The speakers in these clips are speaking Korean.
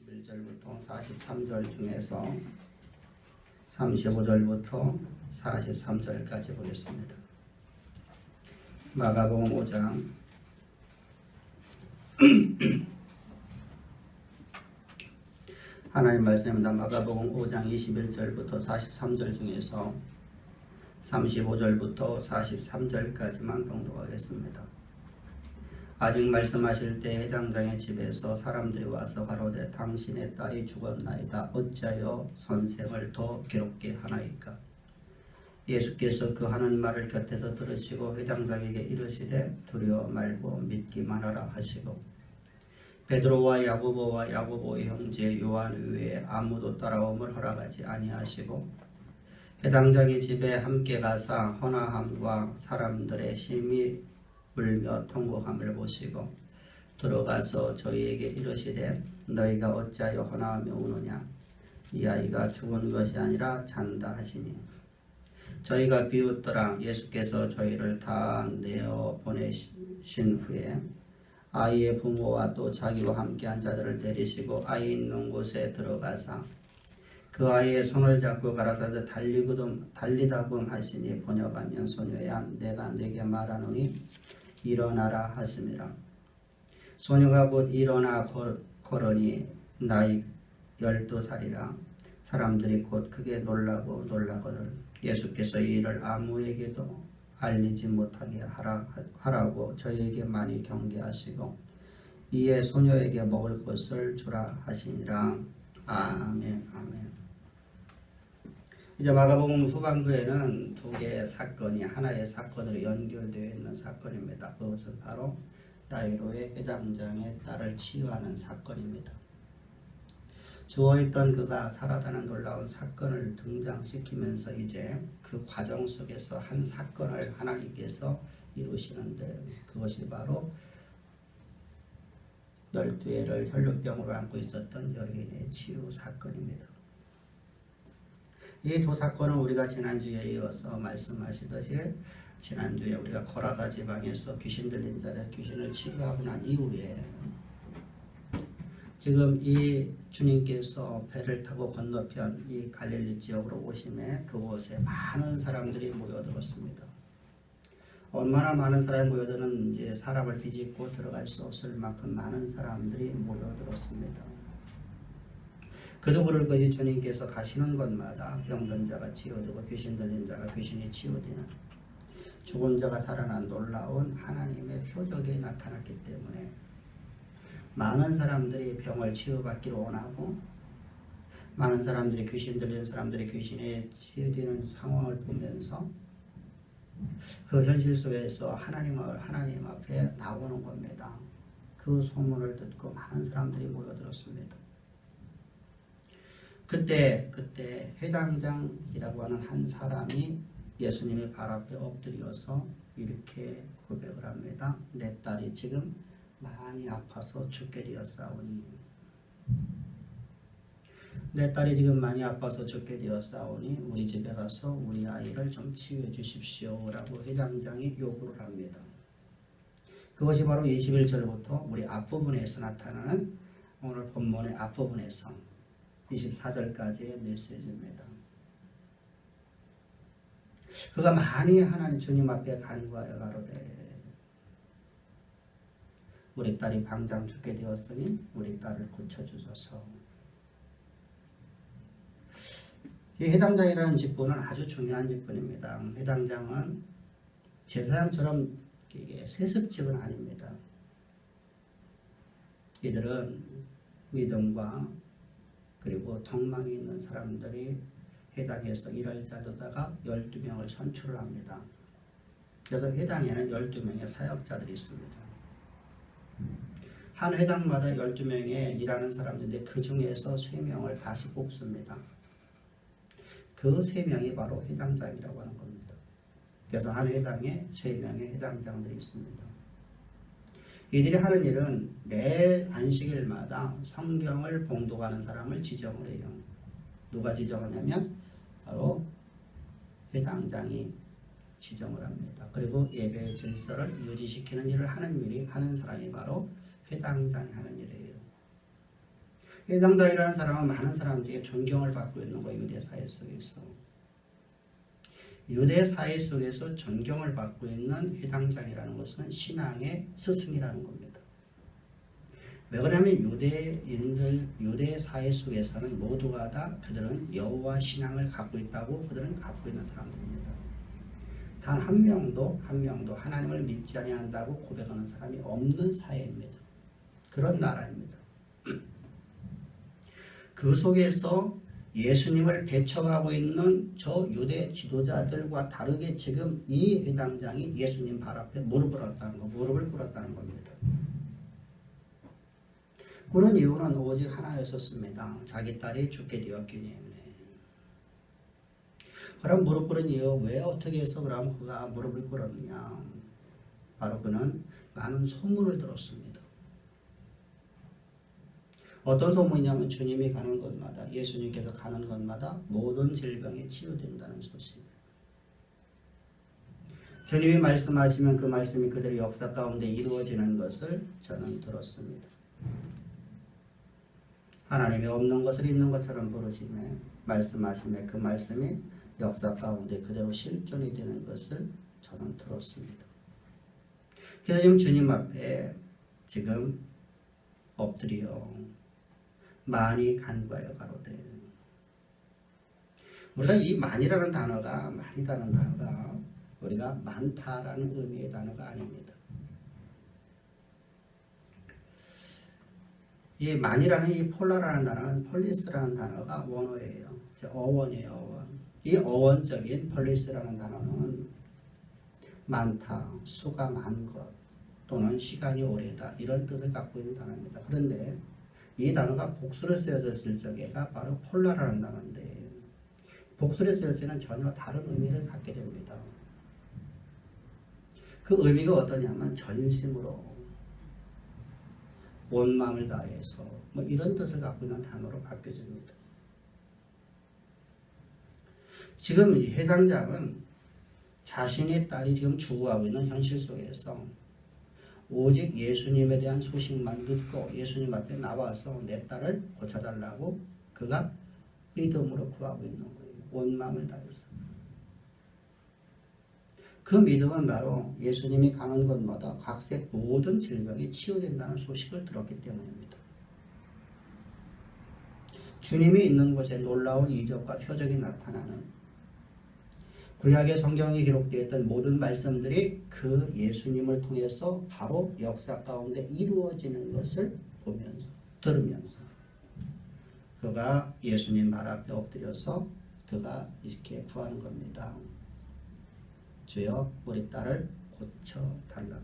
21절부터 43절 중에서 35절부터 43절까지 보겠습니다. 마가복음 5장 하나님 말씀입니다. 마가복음 5장 21절부터 43절 중에서 35절부터 43절까지만 봉독하겠습니다. 아직 말씀하실 때 회당장의 집에서 사람들이 와서 가로되 당신의 딸이 죽었나이다. 어찌하여 선생을 더 괴롭게 하나이까? 예수께서 그 하는 말을 곁에서 들으시고 회당장에게 이르시되 두려워 말고 믿기만 하라 하시고 베드로와 야고보와 야고보의 형제 요한 외에 아무도 따라옴을 허락하지 아니하시고 회당장의 집에 함께 가사 헌화함과 사람들의 심히 울며 통곡함을 보시고 들어가서 저희에게 이르시되 너희가 어찌하여 헌화하며 우느냐? 이 아이가 죽은 것이 아니라 잔다 하시니 저희가 비웃더라. 예수께서 저희를 다 내어 보내신 후에 아이의 부모와 또 자기와 함께한 자들을 데리시고 아이 있는 곳에 들어가사 그 아이의 손을 잡고 가라사대 달리다금 하시니 번역하면 소녀야 내가 네게 말하노니 일어나라 하심이라. 소녀가 곧 일어나 걸으니 나이 12살이라. 사람들이 곧 크게 놀라거늘 예수께서 이 일을 아무에게도 알리지 못하게 하라고 저희에게 많이 경계하시고 이에 소녀에게 먹을 것을 주라 하시니라. 아멘. 아멘. 이제 마가복음 후반부에는 두 개의 사건이 하나의 사건으로 연결되어 있는 사건입니다. 그것은 바로 야이로의 회당장의 딸을 치유하는 사건입니다. 죽어있던 그가 살아나는 놀라운 사건을 등장시키면서 이제 그 과정 속에서 한 사건을 하나님께서 이루시는데 그것이 바로 12애를 혈루병으로 안고 있었던 여인의 치유 사건입니다. 이 두 사건은 우리가 지난주에 이어서 말씀하시듯이 지난주에 우리가 고라사 지방에서 귀신 들린 자를 귀신을 치유하고 난 이후에 지금 이 주님께서 배를 타고 건너편 이 갈릴리 지역으로 오심에 그곳에 많은 사람들이 모여들었습니다. 얼마나 많은 사람이 모여드는지 사람을 비집고 들어갈 수 없을 만큼 많은 사람들이 모여들었습니다. 그도 모를 것이 주님께서 가시는 곳마다 병든 자가 치유되고 귀신 들린 자가 귀신이 치유되는 죽은 자가 살아난 놀라운 하나님의 표적이 나타났기 때문에 많은 사람들이 병을 치유받기를 원하고 많은 사람들이 귀신 들린 사람들이 귀신에 치유되는 상황을 보면서 그 현실 속에서 하나님 앞에 나오는 겁니다. 그 소문을 듣고 많은 사람들이 모여들었습니다. 그때 회당장이라고 하는 한 사람이 예수님의 발 앞에 엎드려서 이렇게 고백을 합니다. 내 딸이 지금 많이 아파서 죽게 되었사오니 내 딸이 지금 많이 아파서 죽게 되었사오니 우리 집에 가서 우리 아이를 좀 치유해 주십시오 라고 회당장이 요구를 합니다. 그것이 바로 21절부터 우리 앞부분에서 나타나는 오늘 본문의 앞부분에서 24절까지의 메시지입니다. 그가 많이 하나님 주님 앞에 간구하여 가로되 우리 딸이 방장 죽게 되었으니 우리 딸을 고쳐주소서. 이 회당장이라는 직분은 아주 중요한 직분입니다. 회당장은 제사장처럼 세습직은 아닙니다. 이들은 믿음과 그리고 덕망이 있는 사람들이 회당에서 일할 자료다가 12명을 선출을 합니다. 그래서 회당에는 12명의 사역자들이 있습니다. 한 회당마다 12명의 일하는 사람들인데 그 중에서 3명을 다시 뽑습니다. 그 3명이 바로 회당장이라고 하는 겁니다. 그래서 한 회당에 3명의 회당장들이 있습니다. 이들이 하는 일은 매 안식일마다 성경을 봉독하는 사람을 지정을 해요. 누가 지정하냐면 바로 회당장이 지정을 합니다. 그리고 예배의 질서를 유지시키는 일을 하는 사람이 바로 회당장이 하는 일이에요. 회당장이라는 사람은 많은 사람들이 존경을 받고 있는 거예요. 유대 사회 속에서. 유대 사회 속에서 존경을 받고 있는 회당장이라는 것은 신앙의 스승이라는 겁니다. 왜 그러냐면 유대인들, 유대 사회 속에서는 모두가 다 그들은 여호와 신앙을 갖고 있다고 그들은 갖고 있는 사람들입니다. 단 한 명도 하나님을 믿지 아니한다고 고백하는 사람이 없는 사회입니다. 그런 나라입니다. 그 속에서 예수님을 배척하고 있는 저 유대 지도자들과 다르게 지금 이 회당장이 예수님 발 앞에 무릎을 꿇었다는 겁니다. 그런 이유는 오직 하나였었습니다. 자기 딸이 죽게 되었기 때문에. 그럼 무릎 꿇은 이유, 왜 어떻게 해서 그럼 그가 무릎을 꿇었느냐? 바로 그는 많은 소문을 들었습니다. 어떤 소문이냐면 주님이 가는 곳마다, 예수님께서 가는 곳마다 모든 질병이 치유된다는 소식. 주님이 말씀하시면 그 말씀이 그들의 역사 가운데 이루어지는 것을 저는 들었습니다. 하나님이 없는 것을 있는 것처럼 부르시며 말씀하시며 그 말씀이 역사 가운데 그대로 실존이 되는 것을 저는 들었습니다. 그래서 지금 주님 앞에 지금 엎드려 많이 간구하여 가로되, 우리가 이 많이라는 단어가 우리가 많다라는 의미의 단어가 아닙니다. 이 많이라는 이 폴라라는 단어는 폴리스라는 단어가 원어예요. 어원이에요. 어원. 이 어원적인 폴리스라는 단어는 많다, 수가 많은 것 또는 시간이 오래다 이런 뜻을 갖고 있는 단어입니다. 그런데 이 단어가 복수로 쓰여졌을 적에가 바로 폴라라는 단어인데 복수로 쓰여질 때는 전혀 다른 의미를 갖게 됩니다. 그 의미가 어떠냐면 전심으로 온 마음을 다해서 뭐 이런 뜻을 갖고 있는 단어로 바뀌어집니다. 지금 이 회당장은 자신의 딸이 지금 죽어가고 있는 현실 속에서 오직 예수님에 대한 소식만 듣고 예수님 앞에 나와서 내 딸을 고쳐달라고 그가 믿음으로 구하고 있는 거예요. 온 마음을 다해서. 그 믿음은 바로 예수님이 가는 곳마다 각색 모든 질병이 치유된다는 소식을 들었기 때문입니다. 주님이 있는 곳에 놀라운 이적과 표적이 나타나는 구약의 성경에 기록되어 있던 모든 말씀들이 그 예수님을 통해서 바로 역사 가운데 이루어지는 것을 보면서 들으면서 그가 예수님 발 앞에 엎드려서 그가 이렇게 구하는 겁니다. 주여 우리 딸을 고쳐달라고.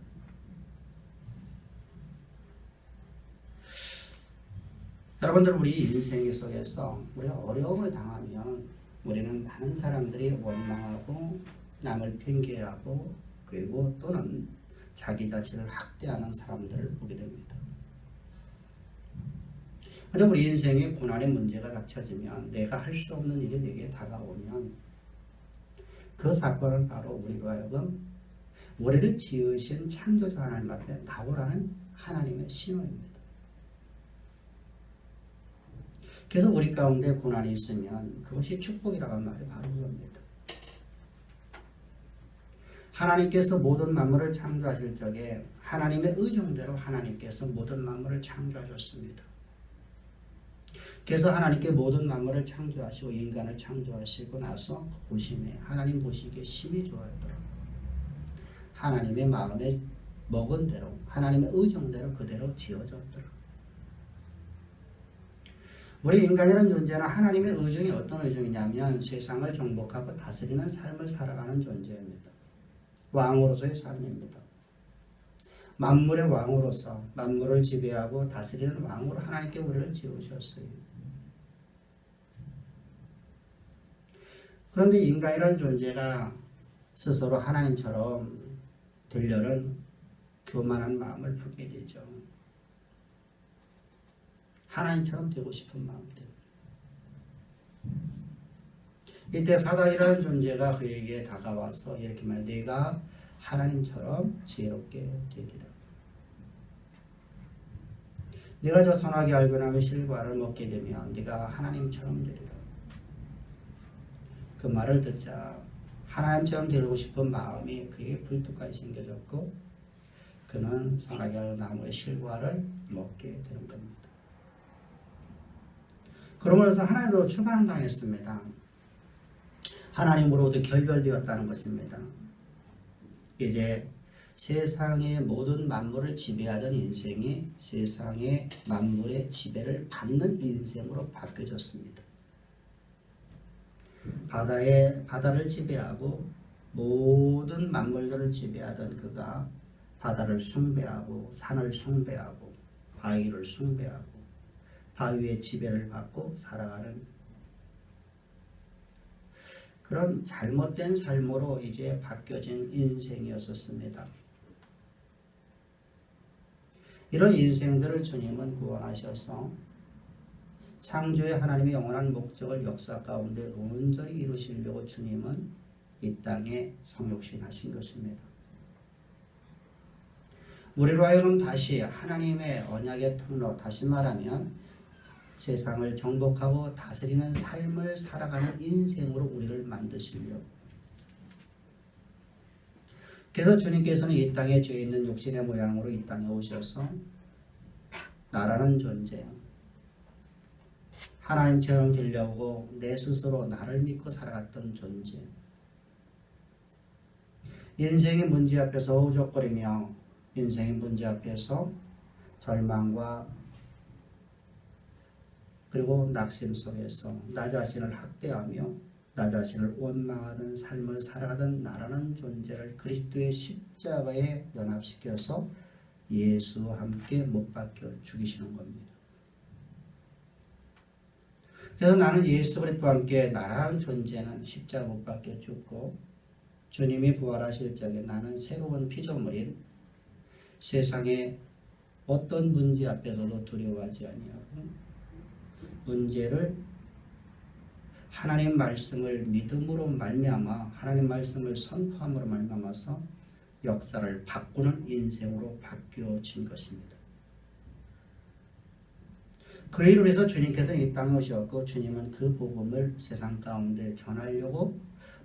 여러분들 우리 인생 속에서 우리가 어려움을 당하면 우리는 다른 사람들이 원망하고 남을 핑계하고 그리고 또는 자기 자신을 학대하는 사람들을 보게 됩니다. 그런데 우리 인생에 고난의 문제가 닥쳐지면 내가 할 수 없는 일이 내게 다가오면 그 사건은 바로 우리로 하여금 우리를 지으신 창조주 하나님 앞에 나오라는 하나님의 신호입니다. 그래서 우리 가운데 고난이 있으면 그것이 축복이라고 하는 말이 바로 그겁니다. 하나님께서 모든 만물을 창조하실 적에 하나님의 의중대로 하나님께서 모든 만물을 창조하셨습니다. 그래서 하나님께 모든 만물을 창조하시고 인간을 창조하시고 나서 보시매 하나님 보시기에 심히 좋아하더라. 하나님의 마음에 먹은 대로 하나님의 의중대로 그대로 지어졌더라. 우리 인간이라는 존재는 하나님의 의중이 어떤 의중이냐면 세상을 정복하고 다스리는 삶을 살아가는 존재입니다. 왕으로서의 삶입니다. 만물의 왕으로서 만물을 지배하고 다스리는 왕으로 하나님께 우리를 지으셨어요. 그런데 인간이라는 존재가 스스로 하나님처럼 되려는 교만한 마음을 품게 되죠. 하나님처럼 되고 싶은 마음이 됩니다. 이때 사단이라는 존재가 그에게 다가와서 이렇게 말해, 네가 하나님처럼 지혜롭게 되리라. 네가 저 선하게 알고 나면 실과를 먹게 되면 네가 하나님처럼 되리라. 그 말을 듣자 하나님처럼 되고 싶은 마음이 그에게 굴뚝까지 생겨졌고 그는 선하게 알고 나무의 실과를 먹게 되는 겁니다. 그러면서 하나님으로 추방당했습니다. 하나님으로부터 결별되었다는 것입니다. 이제 세상의 모든 만물을 지배하던 인생이 세상의 만물의 지배를 받는 인생으로 바뀌어졌습니다. 바다를 지배하고 모든 만물들을 지배하던 그가 바다를 숭배하고 산을 숭배하고 바위를 숭배하고 바위의 지배를 받고 살아가는 그런 잘못된 삶으로 이제 바뀌어진 인생이었었습니다. 이런 인생들을 주님은 구원하셔서 창조의 하나님의 영원한 목적을 역사 가운데 온전히 이루시려고 주님은 이 땅에 성육신하신 것입니다. 우리로 하여금 다시 하나님의 언약의 통로, 다시 말하면 세상을 정복하고 다스리는 삶을 살아가는 인생으로 우리를 만드시려고. 그래서 주님께서는 이 땅에 죄 있는 육신의 모양으로 이 땅에 오셔서 나라는 존재, 하나님처럼 되려고 내 스스로 나를 믿고 살아갔던 존재, 인생의 문제 앞에서 허우적거리며 인생의 문제 앞에서 절망과 그리고 낙심 속에서 나 자신을 학대하며 나 자신을 원망하던 삶을 살아가던 나라는 존재를 그리스도의 십자가에 연합시켜서 예수와 함께 못 박혀 죽이시는 겁니다. 그래서 나는 예수 그리스도와 함께 나라는 존재는 십자가 못 박혀 죽고 주님이 부활하실 적에 나는 새로운 피조물인 세상의 어떤 문제 앞에서도 두려워하지 아니하고 문제를 하나님 말씀을 믿음으로 말미암아 하나님 말씀을 선포함으로 말미암아서 역사를 바꾸는 인생으로 바뀌어진 것입니다. 그 일을 위해서 주님께서는 이 땅에 오셨고 주님은 그 복음을 세상 가운데 전하려고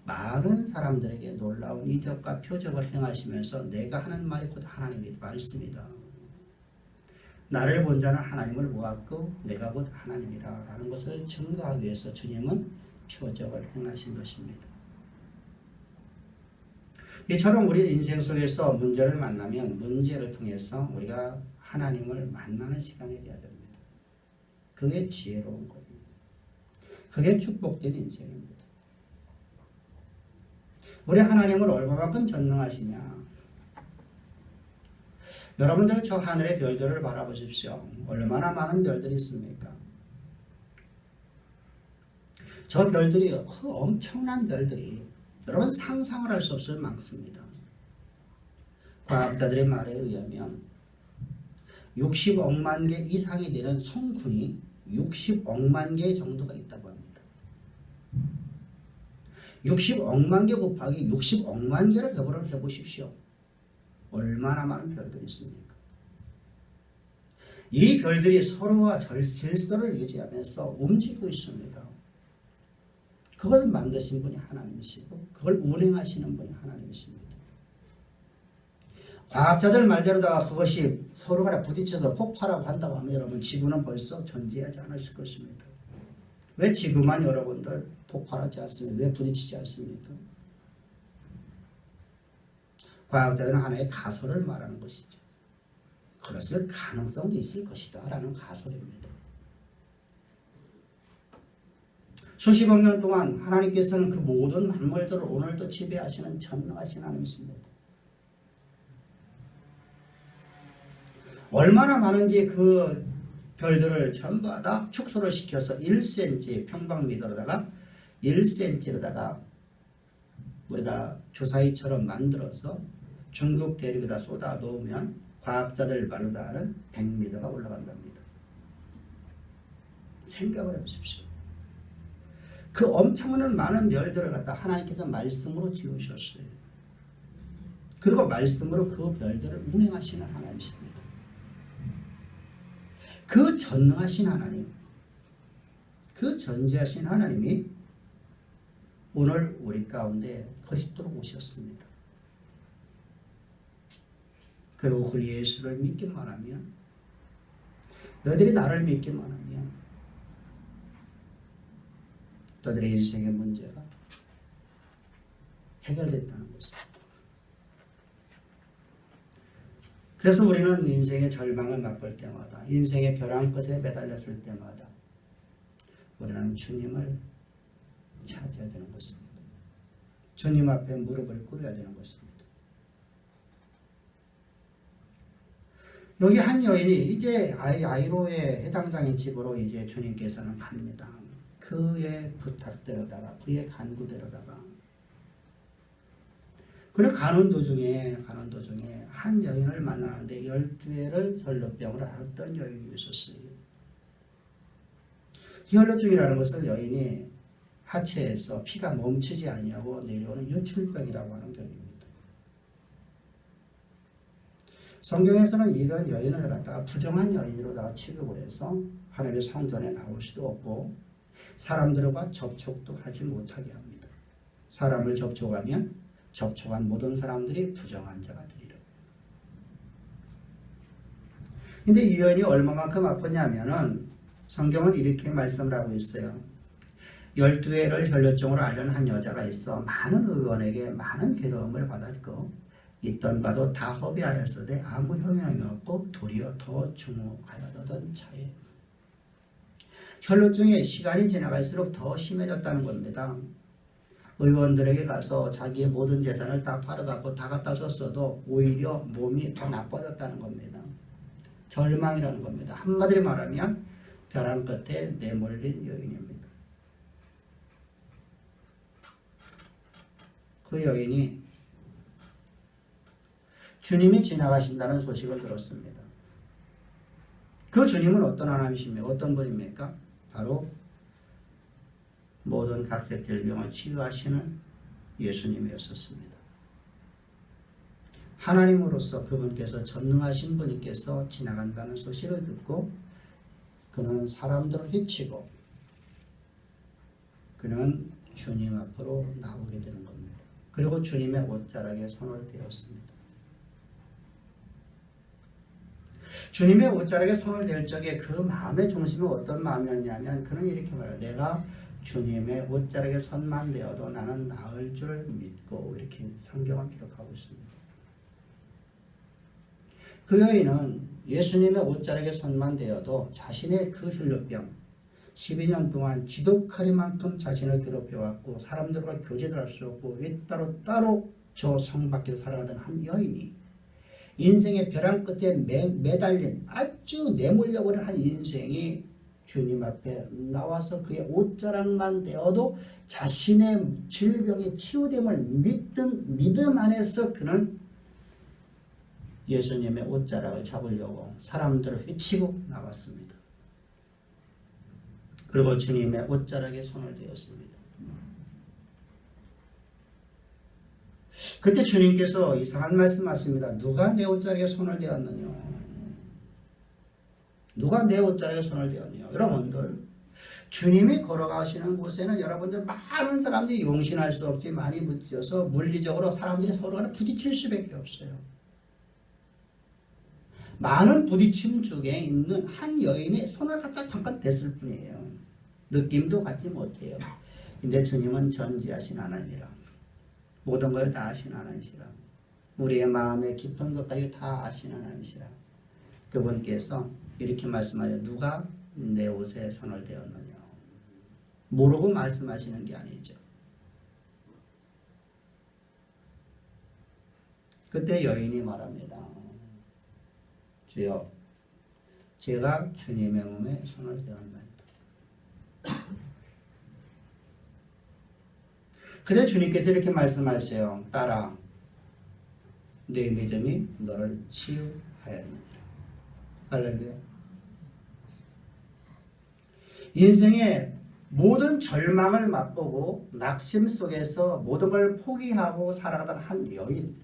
많은 사람들에게 놀라운 이적과 표적을 행하시면서 내가 하는 말이 곧 하나님의 말씀이다. 나를 본 자는 하나님을 모았고 내가 곧 하나님이라 라는 것을 증거하기 위해서 주님은 표적을 행하신 것입니다. 이처럼 우리 인생 속에서 문제를 만나면 문제를 통해서 우리가 하나님을 만나는 시간이 되어야 됩니다. 그게 지혜로운 거예요. 그게 축복된 인생입니다. 우리 하나님을 얼마만큼 전능하시냐. 여러분들 저 하늘의 별들을 바라보십시오. 얼마나 많은 별들이 있습니까? 저 별들이 엄청난 별들이 여러분 상상을 할 수 없을 많습니다. 과학자들의 말에 의하면 60억만 개 이상이 되는 성군이 60억만 개 정도가 있다고 합니다. 60억만 개 곱하기 60억만 개를 더불어 해보십시오. 얼마나 많은 별들이 있습니까? 이 별들이 서로와 질서를 유지하면서 움직이고 있습니다. 그것을 만드신 분이 하나님이시고 그걸 운행하시는 분이 하나님이십니다. 과학자들 말대로다가 그것이 서로 간에 부딪혀서 폭발하고 한다고 하면 여러분 지구는 벌써 존재하지 않았을 것입니다. 왜 지구만 여러분들 폭발하지 않습니까? 왜 부딪히지 않습니까? 과학자들은 하나의 가설을 말하는 것이죠. 그랬을 가능성도 있을 것이다 라는 가설입니다. 수십억 년 동안 하나님께서는 그 모든 만물들을 오늘도 지배하시는 전능하신 하나님이십니다. 얼마나 많은지 그 별들을 전부 다 축소를 시켜서 1cm 평방미터로다가 1cm로다가 우리가 주사위처럼 만들어서 중국 대륙에다 쏟아 놓으면 과학자들 말로 하는 100m가 올라간답니다. 생각을 해보십시오. 그 엄청난 많은 별들을 갖다 하나님께서 말씀으로 지으셨어요. 그리고 말씀으로 그 별들을 운행하시는 하나님이십니다. 그 전능하신 하나님, 그 전지하신 하나님이 오늘 우리 가운데 그리스도로 오셨습니다. 그리고 그 예수를 믿기만 하면, 너희들이 나를 믿기만 하면 너희들의 인생의 문제가 해결됐다는 것입니다. 그래서 우리는 인생의 절망을 맛볼 때마다, 인생의 벼랑 끝에 매달렸을 때마다 우리는 주님을 찾아야 되는 것입니다. 주님 앞에 무릎을 꿇어야 되는 것입니다. 여기 한 여인이 이제 아이로의 해당장의 집으로 이제 주님께서는 갑니다. 그의 부탁대로다가, 그의 간구대로다가. 그리고 가는 도중에 한 여인을 만나는데 12회를 혈루병을 앓았던 여인이 있었어요. 혈루증이라는 것은 여인이 하체에서 피가 멈추지 아니하고 내려오는 유출병이라고 하는 병입니다. 성경에서는 이런 여인을 갖다가 부정한 여인으로다가 취급을 해서 하나님의 성전에 나올 수도 없고 사람들과 접촉도 하지 못하게 합니다. 사람을 접촉하면 접촉한 모든 사람들이 부정한 자가 되리라고. 근데 이 여인이 얼마만큼 아팠냐면은 성경은 이렇게 말씀을 하고 있어요. 12회를 혈루증으로 앓는 한 여자가 있어 많은 의원에게 많은 괴로움을 받았고 있던 바도 다 허비하였으되 아무 효용이 없고 도리어 더 중후하여던 차에 혈루증의 시간이 지나갈수록 더 심해졌다는 겁니다. 의원들에게 가서 자기의 모든 재산을 다 팔아갖고 다 갖다 줬어도 오히려 몸이 더 나빠졌다는 겁니다. 절망이라는 겁니다. 한마디로 말하면 벼랑 끝에 내몰린 여인입니다. 그 여인이 주님이 지나가신다는 소식을 들었습니다. 그 주님은 어떤 하나님이십니까? 어떤 분입니까? 바로 모든 각색 질병을 치유하시는 예수님이었습니다. 하나님으로서 그분께서 전능하신 분께서 지나간다는 소식을 듣고 그는 사람들을 해치고 그는 주님 앞으로 나오게 되는 겁니다. 그리고 주님의 옷자락에 손을 대었습니다. 주님의 옷자락에 손을 댈 적에 그 마음의 중심은 어떤 마음이었냐면 그는 이렇게 말해요. 내가 주님의 옷자락에 손만 대어도 나는 나을 줄 믿고 이렇게 성경은 기록하고 있습니다. 그 여인은 예수님의 옷자락에 손만 대어도 자신의 그 혈루병 12년 동안 지독하리만큼 자신을 괴롭혀왔고 사람들과 교제도 할 수 없고 왜 따로 저 성 밖에서 살아가던 한 여인이 인생의 벼랑 끝에 매달린 아주 내몰려버린 한 인생이 주님 앞에 나와서 그의 옷자락만 대어도 자신의 질병이 치유됨을 믿던 믿음 안에서 그는 예수님의 옷자락을 잡으려고 사람들을 휘치고 나왔습니다. 그리고 주님의 옷자락에 손을 대었습니다. 그때 주님께서 이상한 말씀하십니다. 누가 내 옷자락에 손을 대었느냐? 누가 내 옷자락에 손을 대었느냐? 여러분들 주님이 걸어가시는 곳에는 여러분들 많은 사람들이 용신할 수 없이 많이 부딪혀서 물리적으로 사람들이 서로가 부딪힐 수밖에 없어요. 많은 부딪힘 중에 있는 한 여인의 손을 갖다 잠깐 댔을 뿐이에요. 느낌도 갖지 못해요. 근데 주님은 전지하신 하나님이라 모든 걸 다 아신 하나님이시라 우리의 마음의 깊은 것까지 다 아신 하나님이시라 그분께서 이렇게 말씀하여 누가 내 옷에 손을 대었느냐 모르고 말씀하시는 게 아니죠. 그때 여인이 말합니다. 주여 제가 주님의 몸에 손을 대었나이다. 그때 주님께서 이렇게 말씀하세요. 딸아 내 믿음이 너를 치유하였느니라. 할렐루야. 인생의 모든 절망을 맛보고 낙심 속에서 모든 걸 포기하고 살아가던 한 여인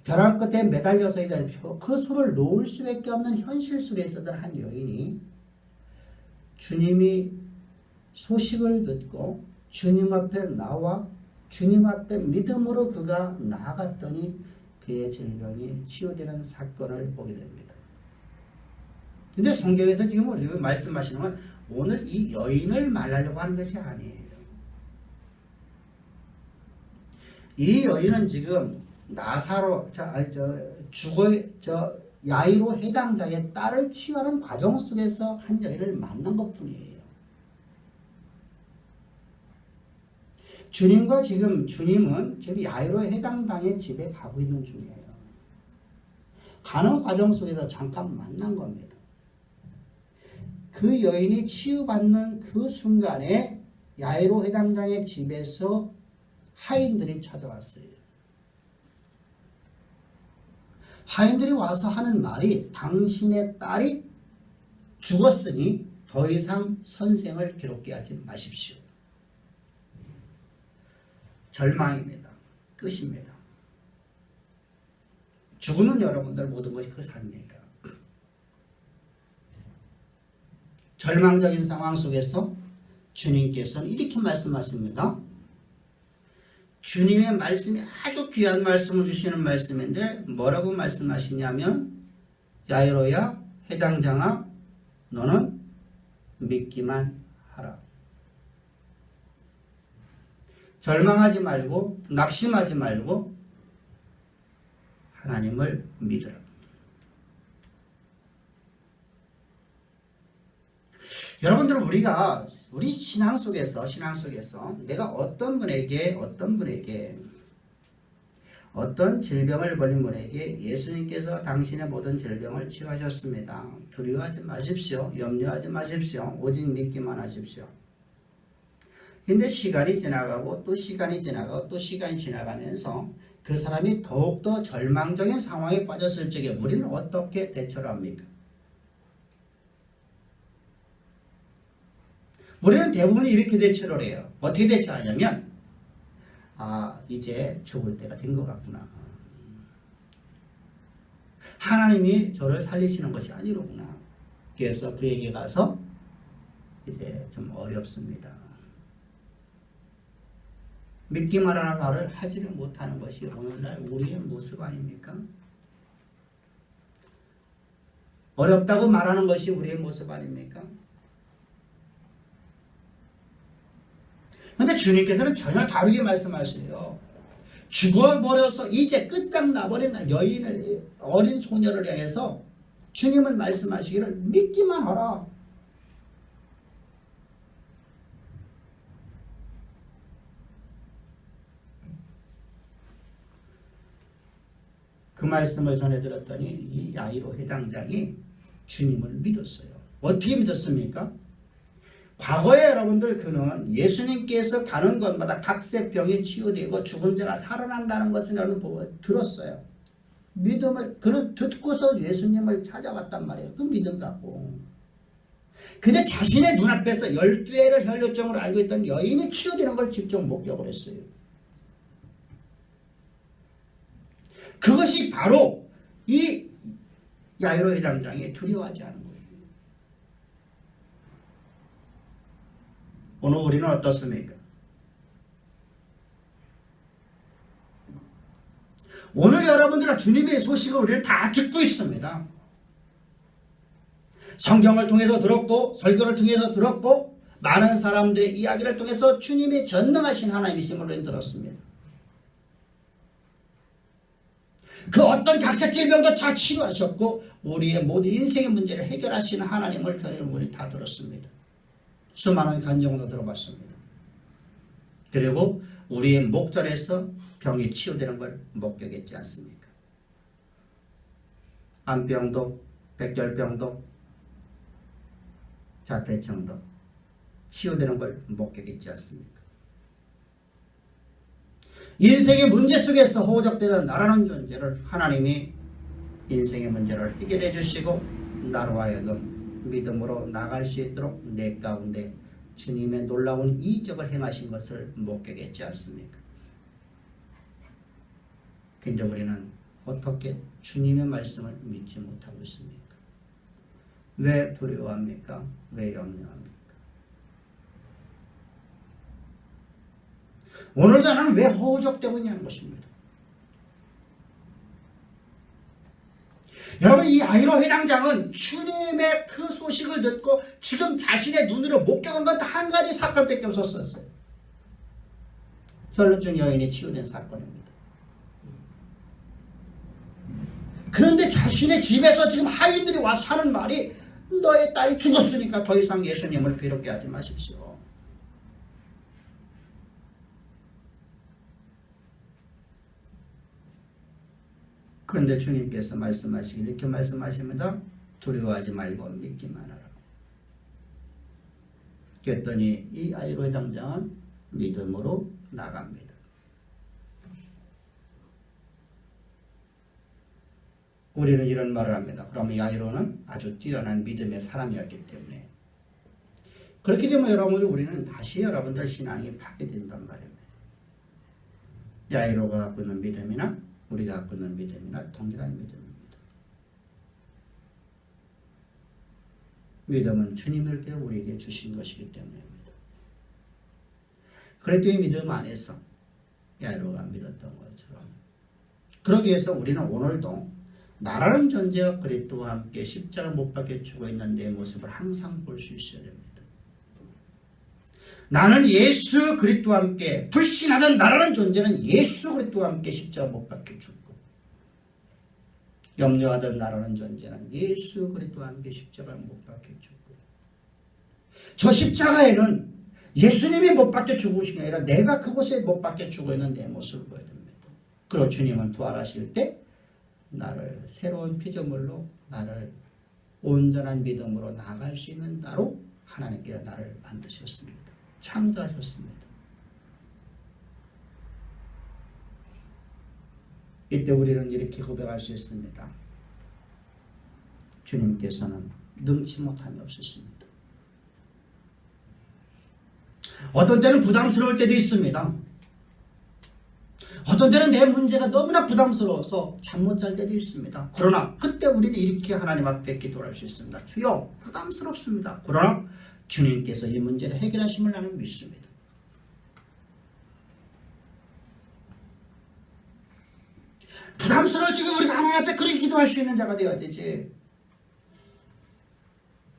벼랑 끝에 매달려서 그 손을 놓을 수밖에 없는 현실 속에 있었던 한 여인이 주님이 소식을 듣고 주님 앞에 나와 주님 앞에 믿음으로 그가 나아갔더니 그의 질병이 치유되는 사건을 보게 됩니다. 근데 성경에서 지금 우리 말씀하시는 건 오늘 이 여인을 말하려고 하는 것이 아니에요. 이 여인은 지금 나사로 야이로 해당자의 딸을 치유하는 과정 속에서 한 여인을 만난 것뿐이에요. 주님은 지금 야이로 해당당의 집에 가고 있는 중이에요. 가는 과정 속에서 잠깐 만난 겁니다. 그 여인이 치유받는 그 순간에 야이로 해당장의 집에서 하인들이 찾아왔어요. 하인들이 와서 하는 말이 당신의 딸이 죽었으니 더 이상 선생을 괴롭게 하지 마십시오. 절망입니다. 끝입니다. 죽으면 여러분들 모든 것이 끝입니다. 절망적인 상황 속에서 주님께서는 이렇게 말씀하십니다. 주님의 말씀이 아주 귀한 말씀을 주시는 말씀인데 뭐라고 말씀하시냐면 야이로야 해당장아 너는 믿기만 하라. 절망하지 말고 낙심하지 말고 하나님을 믿으라. 여러분들 우리 신앙 속에서 내가 어떤 분에게 어떤 질병을 걸린 분에게 예수님께서 당신의 모든 질병을 치유하셨습니다. 두려워하지 마십시오. 염려하지 마십시오. 오직 믿기만 하십시오. 근데 시간이 지나가고 또 시간이 지나가고 또 시간이 지나가면서 그 사람이 더욱더 절망적인 상황에 빠졌을 적에 우리는 어떻게 대처를 합니까? 우리는 대부분 이렇게 대처를 해요. 어떻게 대처하냐면 이제 죽을 때가 된 것 같구나. 하나님이 저를 살리시는 것이 아니로구나. 그래서 그에게 가서 이제 좀 어렵습니다. 믿기만 하는 말을 하지를 못하는 것이 오늘날 우리의 모습 아닙니까? 어렵다고 말하는 것이 우리의 모습 아닙니까? 그런데 주님께서는 전혀 다르게 말씀하세요. 죽어버려서 이제 끝장나버린 여인을, 어린 소녀를 향해서 주님은 말씀하시기를 믿기만 하라. 그 말씀을 전해들었더니 이 야이로 해당장이 주님을 믿었어요. 어떻게 믿었습니까? 과거에 여러분들 그는 예수님께서 가는 곳마다 각세병이 치유되고 죽은 자가 살아난다는 것을 여러분 들었어요. 그는 듣고서 예수님을 찾아왔단 말이에요. 그 믿음 갖고. 근데 자신의 눈앞에서 12회를 혈류증으로 알고 있던 여인이 치유되는 걸 직접 목격을 했어요. 그것이 바로 이 야이로 해당장이 두려워하지 않은 거예요. 오늘 우리는 어떻습니까? 오늘 여러분들은 주님의 소식을 우리는 다 듣고 있습니다. 성경을 통해서 들었고 설교를 통해서 들었고 많은 사람들의 이야기를 통해서 주님이 전능하신 하나님이심을 우리는 들었습니다. 그 어떤 각색 질병도 다 치료하셨고 우리의 모든 인생의 문제를 해결하시는 하나님을 우리 다 들었습니다. 수많은 간증도 들어봤습니다. 그리고 우리의 목전에서 병이 치유되는 걸 목격했지 않습니까? 암병도 백혈병도 자폐증도 치유되는 걸 목격했지 않습니까? 인생의 문제 속에서 호적되는 나라는 존재를 하나님이 인생의 문제를 해결해 주시고 나로 하여금 믿음으로 나갈 수 있도록 내 가운데 주님의 놀라운 이적을 행하신 것을 목격했지 않습니까? 근데 우리는 어떻게 주님의 말씀을 믿지 못하고 있습니까? 왜 두려워합니까? 왜 염려합니까? 오늘도 나는 왜 허우적대고 있냐는 것입니다. 여러분, 이 야이로 회당장은 주님의 그 소식을 듣고 지금 자신의 눈으로 목격한 건 한 가지 사건밖에 없었어요. 혈루증 여인이 치유된 사건입니다. 그런데 자신의 집에서 지금 하인들이 와서 하는 말이 너의 딸이 죽었으니까 더 이상 예수님을 괴롭게 하지 마십시오. 그런데 주님께서 말씀하시길 이렇게 말씀하십니다. 두려워하지 말고 믿기만 하라. 그랬더니 이 야이로 회당장은 믿음으로 나갑니다. 우리는 이런 말을 합니다. 그러면 야이로는 아주 뛰어난 믿음의 사람이었기 때문에. 그렇게 되면 여러분들 우리는 다시 여러분들 신앙이 파괴된단 말입니다. 야이로가 갖고 있는 믿음이나 우리가 갖고 있는 믿음이나 동일한 믿음입니다. 믿음은 주님을 우리에게 주신 것이기 때문입니다. 그랬더니 믿음 안에서 야이로가 믿었던 것처럼 그러기 위해서 우리는 오늘도 나라는 존재가 그리스도와 함께 십자가를 못 박혀 죽어 있는 내 모습을 항상 볼 수 있어야 됩니다. 나는 예수 그리스도와 함께 불신하던 나라는 존재는 예수 그리스도와 함께 십자가 못 박혀 죽고 염려하던 나라는 존재는 예수 그리스도와 함께 십자가 못 박혀 죽고 저 십자가에는 예수님이 못 박혀 죽으신 게 아니라 내가 그곳에 못 박혀 죽어 있는 내 모습을 보여야 됩니다. 그리고 주님은 부활하실 때 나를 새로운 피조물로 나를 온전한 믿음으로 나아갈 수 있는 나로 하나님께 나를 만드셨습니다. 창조하셨습니다. 이때 우리는 이렇게 고백할 수 있습니다. 주님께서는 능치 못함이 없으십니다. 어떤 때는 부담스러울 때도 있습니다. 어떤 때는 내 문제가 너무나 부담스러워서 잠 못 잘 때도 있습니다. 그러나 그때 우리는 이렇게 하나님 앞에 기도할 수 있습니다. 주여, 부담스럽습니다. 그러나 주님께서 이 문제를 해결하심을 나는 믿습니다. 부담스러울 적에 우리가 하나님 앞에 그렇게 기도할 수 있는 자가 되어야 되지.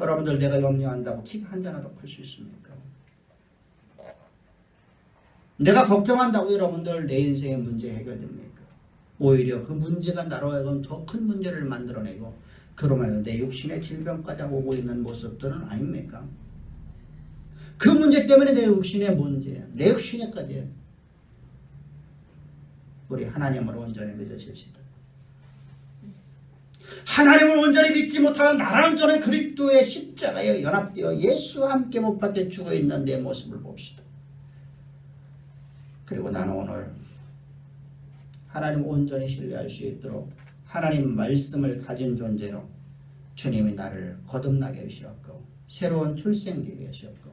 여러분들 내가 염려한다고 키가 한 잔이라도 클 수 있습니까? 내가 걱정한다고 여러분들 내 인생의 문제 해결됩니까? 오히려 그 문제가 나로 하여금 더 큰 문제를 만들어내고 그러면 내 육신의 질병까지 오고 있는 모습들은 아닙니까? 그 문제 때문에 내 육신의 문제, 내 육신에까지 우리 하나님을 온전히 믿으십시다. 하나님을 온전히 믿지 못하는 나라는 저는 그리스도의 십자가에 연합되어 예수와 함께 못 박혀 죽어 있는 내 모습을 봅시다. 그리고 나는 오늘 하나님 온전히 신뢰할 수 있도록 하나님 말씀을 가진 존재로 주님이 나를 거듭나게 하셨고 새로운 출생되게 하셨고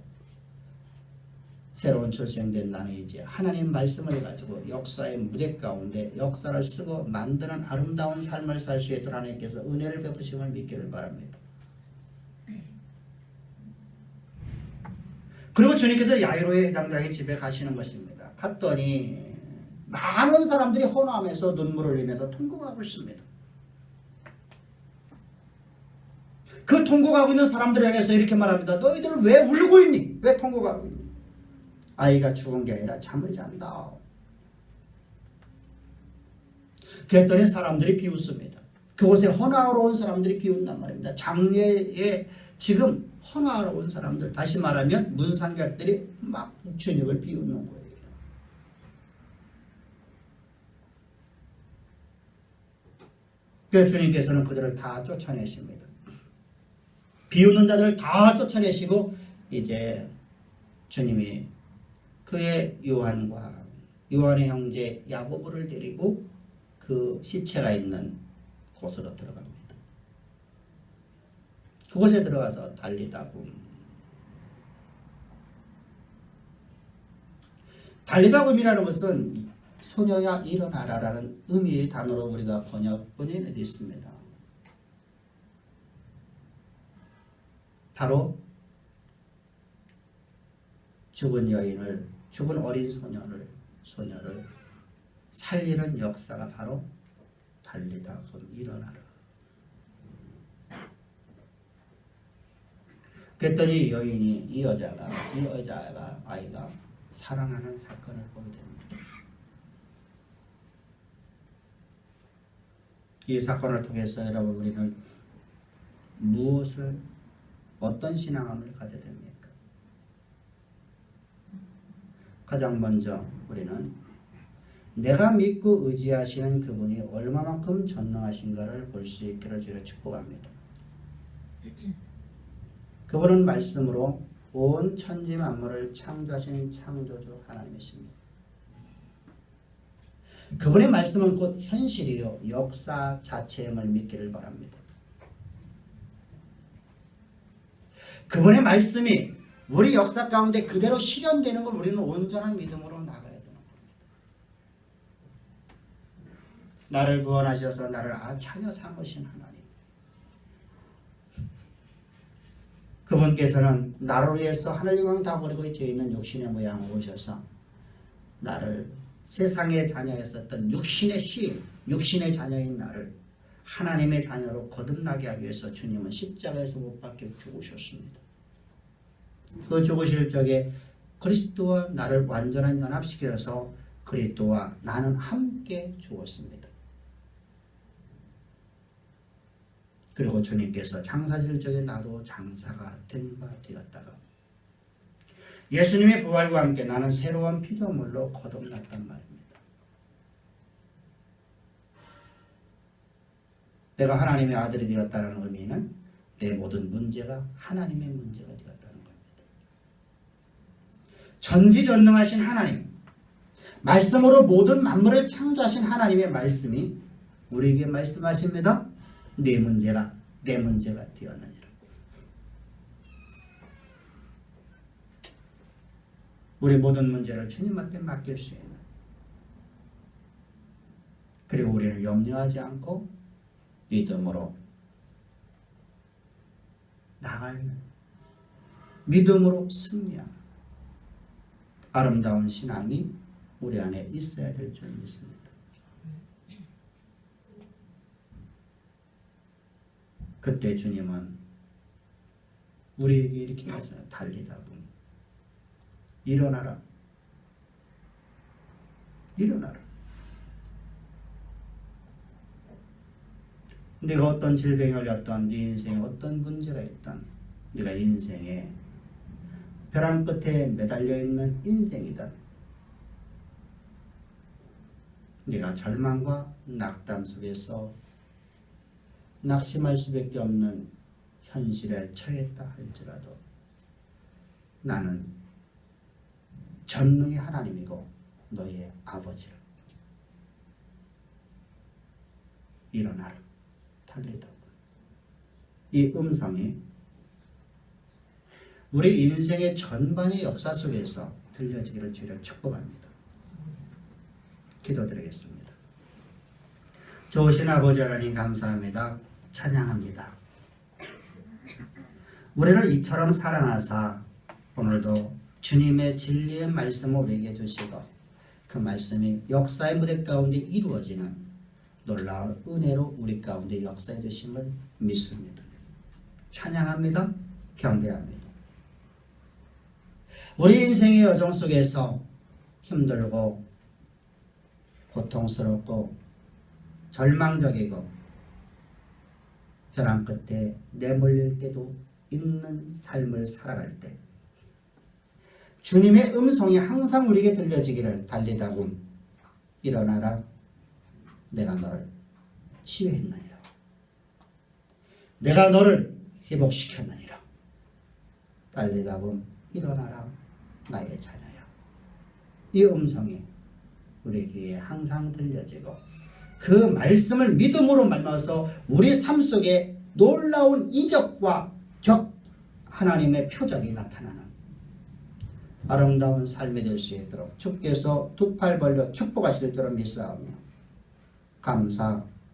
새로운 출생된 나는 이제 하나님 말씀을 가지고 역사의 무대 가운데 역사를 쓰고 만드는 아름다운 삶을 살 수 있도록 하나님께서 은혜를 베푸심을 믿기를 바랍니다. 그리고 주님께서 야이로의 회당장의 집에 가시는 것입니다. 갔더니 많은 사람들이 헌화하면서 눈물을 흘리면서 통곡하고 있습니다. 그 통곡하고 있는 사람들을 향해서 이렇게 말합니다. 너희들 왜 울고 있니? 왜 통곡하고 있니? 아이가 죽은 게 아니라 잠을 잔다. 그랬더니 사람들이 비웃습니다. 그곳에 헌화하러 온 사람들이 비웃단 말입니다. 장례에 지금 헌화하러 온 사람들, 다시 말하면 문상객들이 막 주님을 비웃는 거예요. 그래서 주님께서는 그들을 다 쫓아내십니다. 비웃는 자들을 다 쫓아내시고 이제 주님이 그의 요한의 형제 야고보를 데리고 그 시체가 있는 곳으로 들어갑니다. 그곳에 들어가서 달리다굼. 달리다굼이라는 것은 소녀야 일어나라라는 의미의 단어로 우리가 번역본에 있습니다. 바로 죽은 여인을, 죽은 어린 소녀를 살리는 역사가 바로 달리다 금 일어나라. 그랬더니 이 여자가 아이가 살아나는 사건을 보게 됩니다. 이 사건을 통해서 여러분 우리는 어떤 신앙함을 가져야 됩니까? 가장 먼저 우리는 내가 믿고 의지하시는 그분이 얼마만큼 전능하신가를 볼 수 있기를 주로 축복합니다. 그분은 말씀으로 온 천지 만물을 창조하신 창조주 하나님이십니다. 그분의 말씀은 곧 현실이요 역사 자체임을 믿기를 바랍니다. 그분의 말씀이 우리 역사 가운데 그대로 실현되는 걸 우리는 온전한 믿음으로 나가야 되는 겁니다. 나를 구원하셔서 나를 자녀 삼으신 하나님, 그분께서는 나를 위해서 하늘 영광 다 버리고 있는 육신의 모양으로 오셔서 나를 세상의 자녀였었던 육신의 자녀인 나를 하나님의 자녀로 거듭나게 하기 위해서 주님은 십자가에서 못 박혀 죽으셨습니다. 그 죽으실 적에 그리스도와 나를 완전한 연합시켜서 그리스도와 나는 함께 죽었습니다. 그리고 주님께서 장사질 적에 나도 장사가 된 바 되었다가 예수님의 부활과 함께 나는 새로운 피조물로 거듭났단 말입니다. 내가 하나님의 아들이 되었다는 의미는 내 모든 문제가 하나님의 문제가 되었다는 겁니다. 전지전능하신 하나님, 말씀으로 모든 만물을 창조하신 하나님의 말씀이 우리에게 말씀하십니다. 내 문제가 되었느니라. 우리 모든 문제를 주님한테 맡길 수 있는, 그리고 우리는 염려하지 않고 믿음으로 나가는, 믿음으로 승리하는 아름다운 신앙이 우리 안에 있어야 될 줄 믿습니다. 그때 주님은 우리에게 이렇게 하세요. 달리다 보니 일어나라. 네가 어떤 질병에 걸렸던, 네 인생에 어떤 문제가 있던, 네가 인생에 벼랑 끝에 매달려 있는 인생이든, 네가 절망과 낙담 속에서 낙심할 수밖에 없는 현실에 처했다 할지라도 나는 전능의 하나님이고 너의 아버지라. 일어나라. 달리다. 이 음성이 우리 인생의 전반의 역사 속에서 들려지기를 주여 축복합니다. 기도드리겠습니다. 좋으신 아버지 하나님 감사합니다. 찬양합니다. 우리를 이처럼 사랑하사 오늘도 주님의 진리의 말씀을 우리에게 주시고 그 말씀이 역사의 무대 가운데 이루어지는 놀라운 은혜로 우리 가운데 역사해 주심을 믿습니다. 찬양합니다. 경배합니다. 우리 인생의 여정 속에서 힘들고 고통스럽고 절망적이고 벼랑 끝에 내몰릴 때도 있는 삶을 살아갈 때 주님의 음성이 항상 우리에게 들려지기를 달리다군 일어나라. 내가 너를 치유했느니라. 내가 너를 회복시켰느니라. 달리다군 일어나라. 나의 자녀야. 이 음성이 우리 귀에 항상 들려지고 그 말씀을 믿음으로 말미암아서 우리 삶 속에 놀라운 이적과 하나님의 표적이 나타나는 아름다운 삶이 될 수 있도록 주께서 두 팔 벌려 축복하실 줄을 믿사오며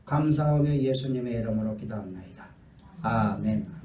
감사하며 예수님의 이름으로 기도합나이다. 아멘.